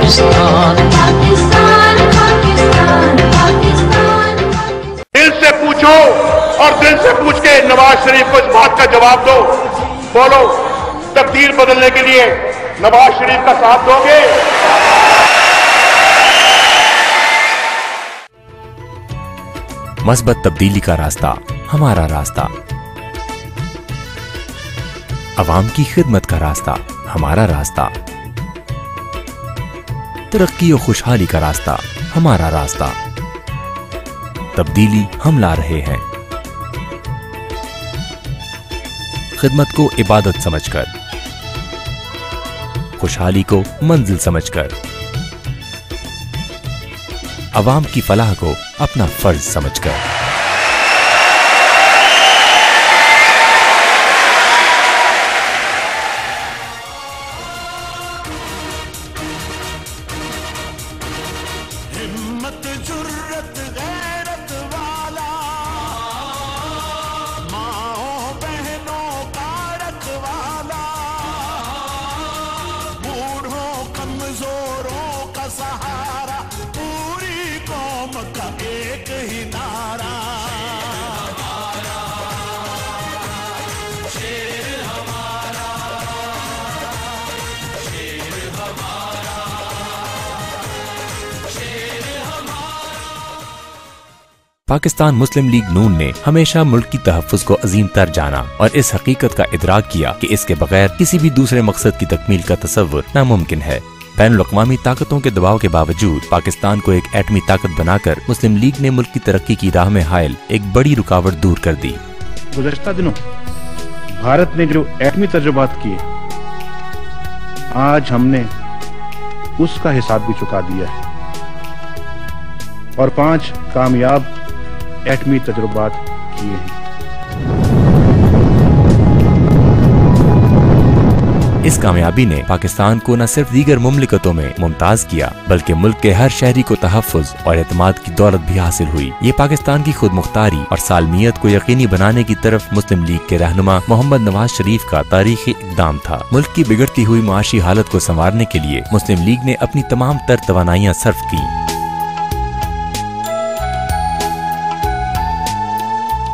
पाकिस्तान पाकिस्तान पाकिस्तान पाकिस्तान। दिल से पूछो और दिल से पूछ के नवाज शरीफ को इस बात का जवाब दो। बोलो, तकदीर बदलने के लिए नवाज शरीफ का साथ दोगे? मस्बत तब्दीली का रास्ता हमारा रास्ता, अवाम की खिदमत का रास्ता हमारा रास्ता, तरक्की और खुशहाली का रास्ता हमारा रास्ता। तब्दीली हम ला रहे हैं, खिदमत को इबादत समझकर, खुशहाली को मंजिल समझकर, अवाम की फलाह को अपना फर्ज समझकर। हिम्मत जुर्रत गैरत वाला, माओ बहनों का रखवाला, बूढ़ों कमजोरों का सहारा, पूरी कौम का एक ही नारा। पाकिस्तान मुस्लिम लीग नून ने हमेशा मुल्क की तहफ़्फ़ुज़ को अजीम तर जाना और इस हकीकत का इदराक किया कि इसके बगैर किसी भी दूसरे मकसद की तकमील का तसव्वुर नामुमकिन है। बैनुल-अक़वामी ताकतों के दबाव के बावजूद पाकिस्तान को एक एटमी ताकत बनाकर मुस्लिम लीग ने मुल्क की तरक्की की राह में हायल एक बड़ी रुकावट दूर कर दी। गुज़श्ता दिनों भारत ने जो एटमी तजुर्बात किए, आज हमने उसका हिसाब भी चुका दिया है और 5 कामयाब एटमी तजुर्बात किए हैं। इस कामयाबी ने पाकिस्तान को न सिर्फ दीगर मुमलिकतों में मुमताज किया बल्कि मुल्क के हर शहरी को तहफ़्फ़ुज़ और एतमाद की दौलत भी हासिल हुई। ये पाकिस्तान की खुद मुख्तारी और सालमियत को यकीनी बनाने की तरफ मुस्लिम लीग के रहनुमा मोहम्मद नवाज शरीफ का तारीखी इक़दाम था। मुल्क की बिगड़ती हुई माशी हालत को संवारने के लिए मुस्लिम लीग ने अपनी तमाम तर तवानाइयाँ सर्फ की।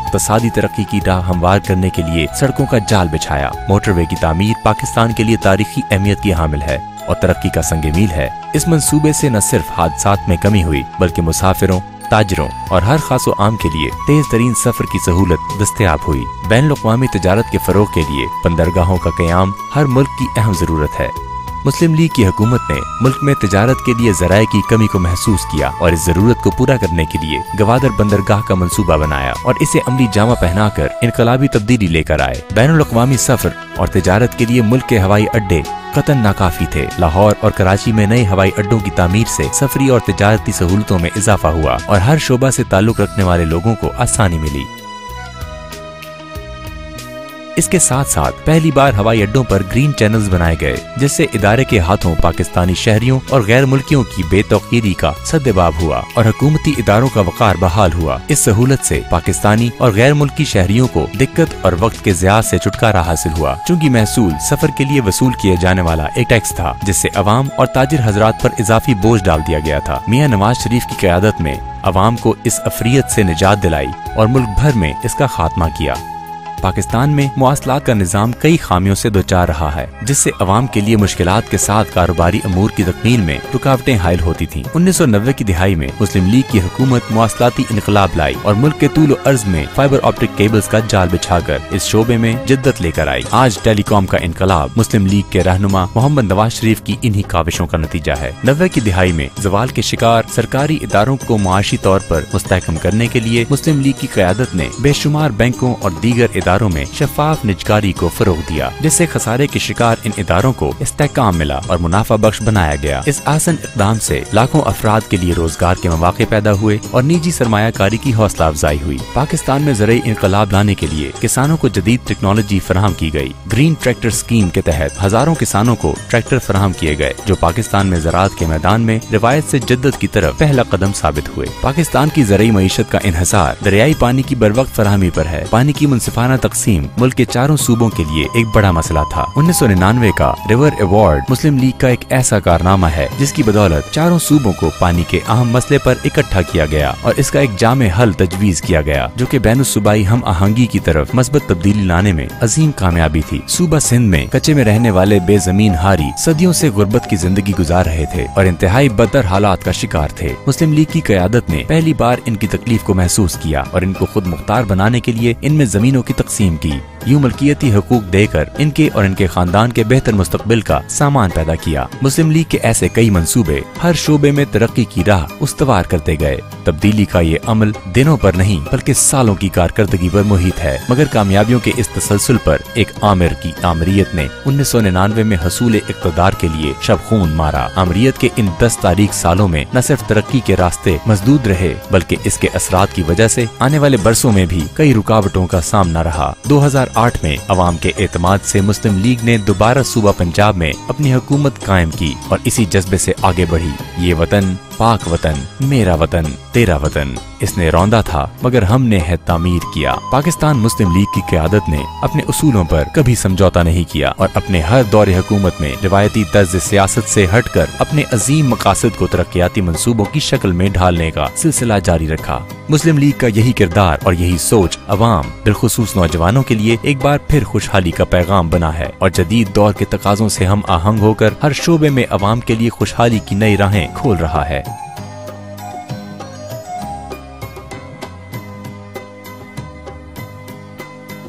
इक़्तिसादी तरक्की की राह हमवार करने के लिए सड़कों का जाल बिछाया। मोटरवे की तामीर पाकिस्तान के लिए तारीखी अहमियत की हामिल है और तरक्की का संग-ए-मील है। इस मंसूबे से न सिर्फ हादसात में कमी हुई बल्कि मुसाफिरों, ताजरों और हर खासो आम के लिए तेज तरीन सफर की सहूलत दस्तयाब हुई। बैनुल-अक़वामी तजारत के फरोग के लिए बंदरगाहों का क़याम हर मुल्क की अहम जरूरत है। मुस्लिम लीग की हुकूमत ने मुल्क में तिजारत के लिए ज़राए की कमी को महसूस किया और इस जरूरत को पूरा करने के लिए गवादर बंदरगाह का मंसूबा बनाया और इसे अमली जामा पहनाकर इनकलाबी तब्दीली लेकर आए। बैनुल-अक़वामी सफर और तिजारत के लिए मुल्क के हवाई अड्डे कतन नाकाफी थे। लाहौर और कराची में नए हवाई अड्डों की तामीर से सफरी और तिजारती सहूलतों में इजाफा हुआ और हर शोबा से ताल्लुक रखने वाले लोगों को आसानी मिली। इसके साथ साथ पहली बार हवाई अड्डों पर ग्रीन चैनल्स बनाए गए जिससे इदारे के हाथों पाकिस्तानी शहरियों और गैर मुल्कियों की बेतौकीरी का सद्देबाब हुआ और हुकूमती इदारों का वक़ार बहाल हुआ। इस सहूलत से पाकिस्तानी और गैर मुल्की शहरियों को दिक्कत और वक्त के ज़िया से छुटकारा हासिल हुआ। चूँकि महसूल सफर के लिए वसूल किए जाने वाला एक टैक्स था जिससे अवाम और ताजिर हजरात पर इजाफी बोझ डाल दिया गया था। मियां नवाज शरीफ की क़यादत में अवाम को इस अफरियत से निजात दिलाई और मुल्क भर में इसका खात्मा किया। पाकिस्तान में मुआसलात का निज़ाम कई खामियों से दोचार रहा है जिससे अवाम के लिए मुश्किलात के साथ कारोबारी अमूर की तकमील में रुकावटें हायल होती थीं। 1990 की दिहाई में मुस्लिम लीग की हुकूमत मुआसलाती इनकलाब लाई और मुल्क के तूल और अर्ज में फाइबर ऑप्टिक केबल्स का जाल बिछाकर इस शोबे में जिद्दत लेकर आई। आज टेलीकॉम का इनकलाब मुस्लिम लीग के रहनुमा मोहम्मद नवाज शरीफ की इन्हीं काविशों का नतीजा है। 90 की दिहाई में ज़वाल के शिकार सरकारी इदारों को मुआशी तौर पर मुस्तहकम करने के लिए मुस्लिम लीग की क़यादत ने बेशुमार बैंकों और दीगर इदारों में शफाफ निजकारी को फरोग दिया जिससे खसारे के शिकार इन इदारों को इस्तेहकाम मिला और मुनाफा बख्श बनाया गया। इस आसन इक़दाम से लाखों अफराद के लिए रोजगार के मौके पैदा हुए और निजी सरमायाकारी की हौसला अफजाई हुई। पाकिस्तान में ज़राई इनकलाब लाने के लिए किसानों को जदीद टेक्नोलॉजी फराहम की गई। ग्रीन ट्रैक्टर स्कीम के तहत हजारों किसानों को ट्रैक्टर फराहम किए गए जो पाकिस्तान में ज़राअत के मैदान में रिवायत से जिद्दत की तरफ पहला कदम साबित हुए। पाकिस्तान की ज़राई मईशत का इन्हिसार दरियाई पानी की बर वक्त फराहमी पर है। पानी की मुनसिफाना तकसीम मुल्क के चारों सूबों के लिए एक बड़ा मसला था। 1999 का रिवर अवार्ड मुस्लिम लीग का एक ऐसा कारनामा है जिसकी बदौलत चारों सूबों को पानी के अहम मसले पर इकट्ठा किया गया और इसका एक जामे हल तजवीज किया गया, जो कि बैनुसूबाई हम आहंगी की तरफ मस्बत तब्दीली लाने में अजीम कामयाबी थी। सूबा सिंध में कच्चे में रहने वाले बेजमीन हारी सदियों से गुर्बत की जिंदगी गुजार रहे थे और इंतहाई बदतर हालात का शिकार थे। मुस्लिम लीग की क़यादत ने पहली बार इनकी तकलीफ को महसूस किया और इनको खुद मुख्तार बनाने के लिए इनमें जमीनों की तकसीम की। यूं मलकियती हुकूक देकर इनके और इनके खानदान के बेहतर मुस्तकबिल का सामान पैदा किया। मुस्लिम लीग के ऐसे कई मंसूबे हर शोबे में तरक्की की राह उस्तवार करते गए। तब्दीली का ये अमल दिनों पर नहीं बल्कि सालों की कारकर्दगी पर मुहित है, मगर कामयाबियों के इस तसलसल पर एक आमिर की आमरीत ने 1999 में हसूल इक़्तिदार के लिए शब खून मारा। आमरीत के इन 10 तारीख सालों में न सिर्फ तरक्की के रास्ते मजदूद रहे बल्कि इसके असरात की वजह से आने वाले बरसों में भी कई रुकावटों का सामना रहा। 2008 में अवाम के एतमाद से मुस्लिम लीग ने दोबारा सूबा पंजाब में अपनी हुकूमत कायम की और इसी जज्बे से आगे बढ़ी। ये वतन पाक वतन, मेरा वतन, तेरा वतन, इसने रौंदा था मगर हमने है तामीर किया। पाकिस्तान मुस्लिम लीग की क़यादत ने अपने उसूलों पर कभी समझौता नहीं किया और अपने हर दौरे हुकूमत में रिवायती तर्ज सियासत से हटकर अपने अजीम मकासद को तरक्याती मंसूबों की शक्ल में ढालने का सिलसिला जारी रखा। मुस्लिम लीग का यही किरदार और यही सोच अवाम बिलखुसूस नौजवानों के लिए एक बार फिर खुशहाली का पैगाम बना है और जदीद दौर के तकाजों से हम आहंग होकर हर शोबे में अवाम के लिए खुशहाली की नई राहें खोल रहा है।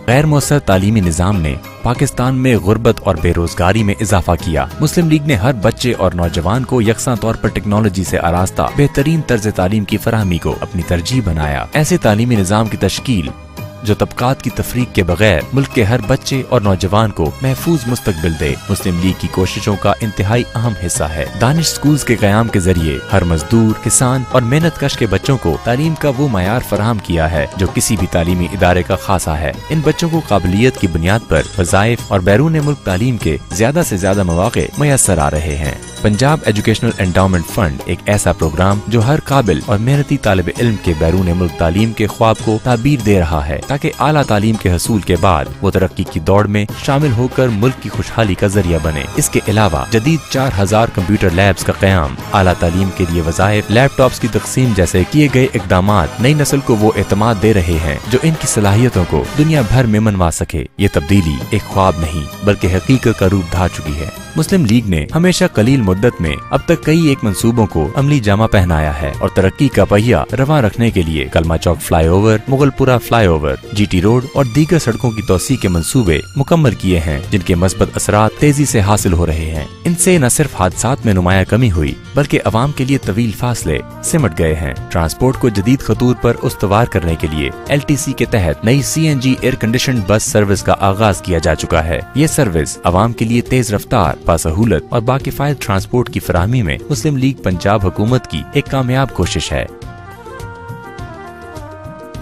गैर मौसर तालीमी निज़ाम ने पाकिस्तान में गुर्बत और बेरोजगारी में इजाफा किया। मुस्लिम लीग ने हर बच्चे और नौजवान को यकसा तौर पर टेक्नोलॉजी से आरास्ता बेहतरीन तर्ज तालीम की फराहमी को अपनी तरजीह बनाया। ऐसे तालीमी निज़ाम की तश्कील जो तबकात की तफरीक के बगैर मुल्क के हर बच्चे और नौजवान को महफूज मुस्तकबिल दे, मुस्लिम लीग की कोशिशों का इंतहाई अहम हिस्सा है। दानिश स्कूल्स के क़याम के जरिए हर मजदूर, किसान और मेहनत कश के बच्चों को तालीम का वो मयार फराहम किया है जो किसी भी तालीमी इदारे का खासा है। इन बच्चों को काबिलियत की बुनियाद पर वज़ाइफ और बैरून मुल्क तालीम के ज्यादा से ज्यादा मौके मयसर आ रहे हैं। पंजाब एजुकेशनल एंडाउमेंट फंड एक ऐसा प्रोग्राम जो हर काबिल और मेहनती तालिब इल्म के बैरून मुल्क तालीम के ख्वाब को ताबीर दे रहा है ताकि आला तालीम के हसूल के बाद वो तरक्की की दौड़ में शामिल होकर मुल्क की खुशहाली का जरिया बने। इसके अलावा जदीद 4000 कंप्यूटर लैब्स का क़याम, आला तालीम के लिए वज़ाइफ, लैपटॉप्स की तकसीम जैसे किए गए इक़दामात नई नस्ल को वो एतमाद दे रहे हैं जो इनकी सलाहियतों को दुनिया भर में मनवा सके। ये तब्दीली एक ख्वाब नहीं बल्कि हकीकत का रूप धार चुकी है। मुस्लिम लीग ने हमेशा कलील मुद्दत में अब तक कई एक मंसूबों को अमली जामा पहनाया है और तरक्की का पहिया रवां रखने के लिए Kalma Chowk flyover, Mughalpura flyover, GT road और दीगर सड़कों की तोसी के मंसूबे मुकम्मल किए हैं जिनके मस्बत असरात तेजी से हासिल हो रहे हैं। इनसे न सिर्फ हादसात में नुमाया कमी हुई बल्कि अवाम के लिए तवील फासले सिमट गए हैं। ट्रांसपोर्ट को जदीद खतूर पर उस्तवार करने के लिए LTC के तहत नई CNG air condition bus service का आगाज किया जा चुका है। ये सर्विस अवाम के लिए तेज रफ्तार, बासहूलत और बाकिफायद ट्रांसपोर्ट की फराहमी में मुस्लिम लीग पंजाब हुकूमत की एक कामयाब कोशिश है।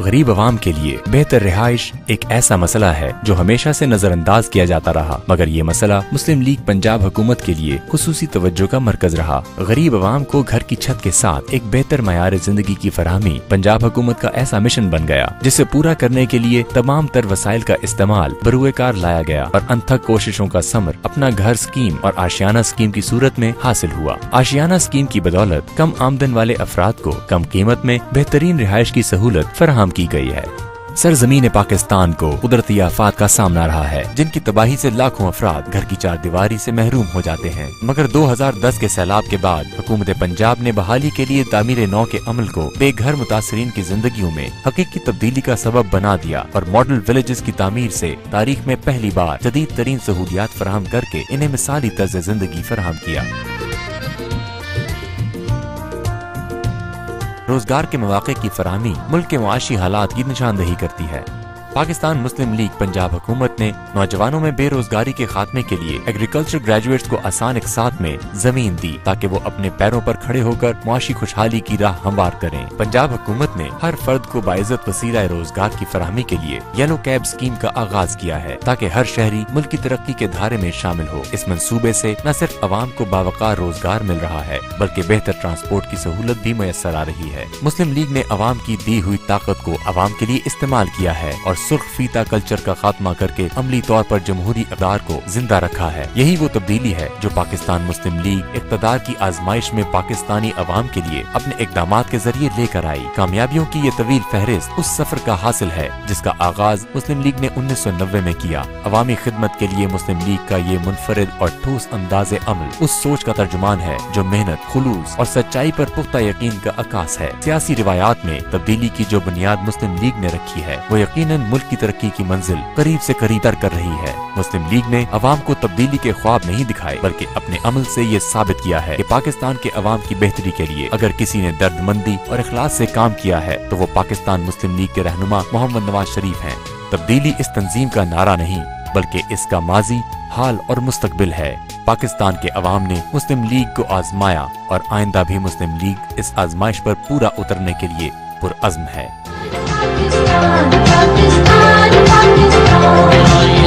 गरीब अवाम के लिए बेहतर रिहाइश एक ऐसा मसला है जो हमेशा से नजरअंदाज किया जाता रहा, मगर ये मसला मुस्लिम लीग पंजाब हुकूमत के लिए खुसूसी तवज्जो का मरकज रहा। गरीब अवाम को घर की छत के साथ एक बेहतर मयार जिंदगी की फराहमी पंजाब हुकूमत का ऐसा मिशन बन गया जिसे पूरा करने के लिए तमाम तर वसाइल का इस्तेमाल बरूए कार लाया गया और अनथक कोशिशों का समर अपना घर स्कीम और आशियाना स्कीम की सूरत में हासिल हुआ। आशियाना स्कीम की बदौलत कम आमदन वाले अफराद को कम कीमत में बेहतरीन रिहाइश की सहूलत फराहम की गई है। सरजमीन पाकिस्तान को कुदरती आफात का सामना रहा है जिनकी तबाही से लाखों अफराद घर की चार दीवारी से महरूम हो जाते हैं, मगर 2010 के सैलाब के बाद हुकूमत पंजाब ने बहाली के लिए तामीर नौ के अमल को बेघर मुतासरीन की जिंदगियों में हकीकी तब्दीली का सबब बना दिया और मॉडल विलेजेस की तामीर से तारीख में पहली बार जदीद तरीन सहूलियात फराहम करके इन्हें मिसाली तर्ज जिंदगी फराहम किया। रोजगार के मौके की फराहमी मुल्क के मुआशी हालात की निशानदही करती है। पाकिस्तान मुस्लिम लीग पंजाब हुकूमत ने नौजवानों में बेरोजगारी के खात्मे के लिए एग्रीकल्चर ग्रेजुएट्स को आसान इकसात में जमीन दी ताकि वो अपने पैरों पर खड़े होकर मुआशी खुशहाली की राह हमवार करें। पंजाब हुकूमत ने हर फर्द को बाइज्जत वसीला रोजगार की फराहमी के लिए येलो कैब स्कीम का आगाज किया है ताकि हर शहरी मुल्क की तरक्की के धारे में शामिल हो। इस मंसूबे से न सिर्फ अवाम को बावकार रोजगार मिल रहा है बल्कि बेहतर ट्रांसपोर्ट की सहूलत भी मुयस्सर आ रही है। मुस्लिम लीग ने अवाम की दी हुई ताकत को अवाम के लिए इस्तेमाल किया है और सुर्ख फीता कल्चर का खात्मा करके अमली तौर पर जमहूरी इक़्तिदार को जिंदा रखा है। यही वो तब्दीली है जो पाकिस्तान मुस्लिम लीग इक़्तिदार की आजमाइश में पाकिस्तानी अवाम के लिए अपने इक़दामात के जरिए लेकर आई। कामयाबियों की ये तवील फहरिस्त उस सफर का हासिल है जिसका आगाज मुस्लिम लीग ने 1990 में किया। अवामी खिदमत के लिए मुस्लिम लीग का ये मुनफरिद और ठोस अंदाज़े अमल उस सोच का तर्जुमान है जो मेहनत, खुलूस और सच्चाई पर पुख्ता यकीन का अक्कास है। सियासी रिवायात में तब्दीली की जो बुनियाद मुस्लिम लीग ने रखी है वो यकीनन मुल्क की तरक्की की मंजिल करीब से करीब तर कर रही है। मुस्लिम लीग ने अवाम को तब्दीली के ख्वाब नहीं दिखाए बल्कि अपने अमल से ये साबित किया है कि पाकिस्तान के अवाम की बेहतरी के लिए अगर किसी ने दर्दमंदी और इखलास से काम किया है तो वो पाकिस्तान मुस्लिम लीग के रहनुमा मोहम्मद नवाज शरीफ हैं। तब्दीली इस तंजीम का नारा नहीं बल्कि इसका माजी, हाल और मुस्तकबिल है। पाकिस्तान के अवाम ने मुस्लिम लीग को आजमाया और आइंदा भी मुस्लिम लीग इस आजमाइश पर पूरा उतरने के लिए पुरअज़्म है। Pakistan, Pakistan, Pakistan.